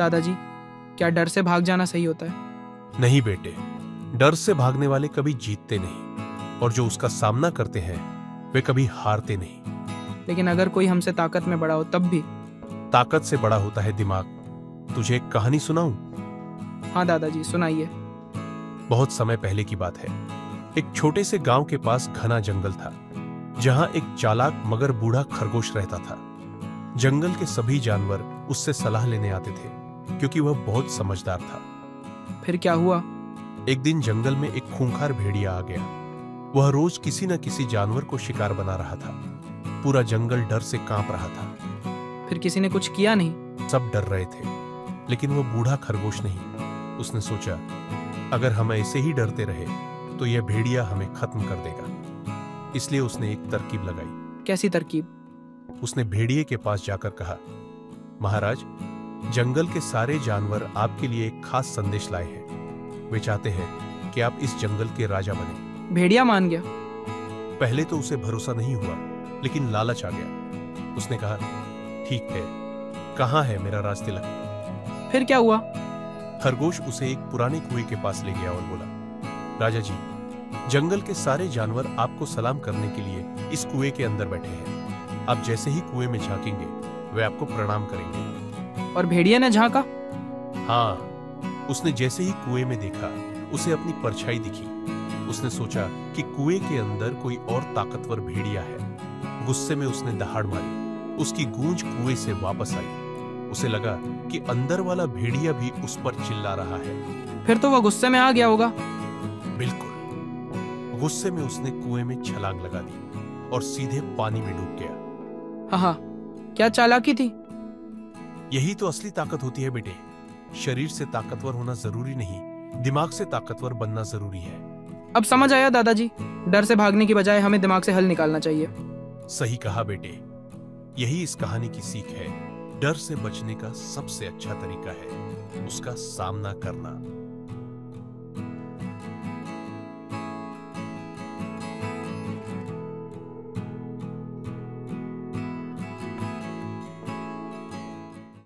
दादाजी, क्या डर से भाग जाना सही होता है? नहीं बेटे, डर से भागने वाले कभी जीतते नहीं, और जो उसका सामना करते हैं वे कभी हारते नहीं। लेकिन अगर कोई हमसे ताकत में बड़ा हो तब भी? ताकत से बड़ा होता है दिमाग। तुझे एक कहानी सुनाऊं? हाँ दादाजी, सुनाइए। बहुत समय पहले की बात है। एक छोटे से गांव के पास घना जंगल था, जहां एक चालाक मगर बूढ़ा खरगोश रहता था। जंगल के सभी जानवर उससे सलाह लेने आते थे, क्योंकि वह बहुत समझदार था। फिर क्या हुआ? एक दिन जंगल में एक खूंखार भेड़िया आ गया। वह रोज किसी न किसी जानवर को शिकार बना रहा था। पूरा जंगल डर से कांप रहा था। फिर किसी ने कुछ किया नहीं? सब डर रहे थे, लेकिन वह बूढ़ा खरगोश नहीं। उसने सोचा, अगर हम ऐसे ही डरते रहे तो यह भेड़िया हमें खत्म कर देगा। इसलिए उसने एक तरकीब लगाई। कैसी तरकीब? उसने भेड़िए के पास जाकर कहा, महाराज, जंगल के सारे जानवर आपके लिए एक खास संदेश लाए हैं। वे चाहते हैं कि आप इस जंगल के राजा बने। भेड़िया मान गया? पहले तो उसे भरोसा नहीं हुआ, लेकिन लालच आ गया। उसने कहा, ठीक है, कहां है मेरा राज तिलक? फिर क्या हुआ? खरगोश उसे एक पुराने कुएं के पास ले गया और बोला, राजा जी, जंगल के सारे जानवर आपको सलाम करने के लिए इस कुएं के अंदर बैठे हैं। आप जैसे ही कुएं में झांकेंगे वे आपको प्रणाम करेंगे। और भेड़िया ने झांका? हाँ, उसने जैसे ही कुएं में देखा, उसे अपनी परछाई दिखी। उसने सोचा कि कुएं के अंदर कोई और ताकतवर भेड़िया है। गुस्से में उसने दहाड़ मारी। उसकी गूंज कुएं से वापस आई। उसे लगा कि अंदर वाला भेड़िया भी उस पर चिल्ला रहा है। फिर तो वह गुस्से में आ गया होगा। बिल्कुल। गुस्से में उसने कुएं में छलांग लगा दी और सीधे पानी में डूब गया। हाँ, क्या चालाकी थी! यही तो असली ताकत होती है बेटे। शरीर से ताकतवर होना जरूरी नहीं, दिमाग से ताकतवर बनना जरूरी है। अब समझ आया दादाजी, डर से भागने की बजाय हमें दिमाग से हल निकालना चाहिए। सही कहा बेटे। यही इस कहानी की सीख है। डर से बचने का सबसे अच्छा तरीका है उसका सामना करना।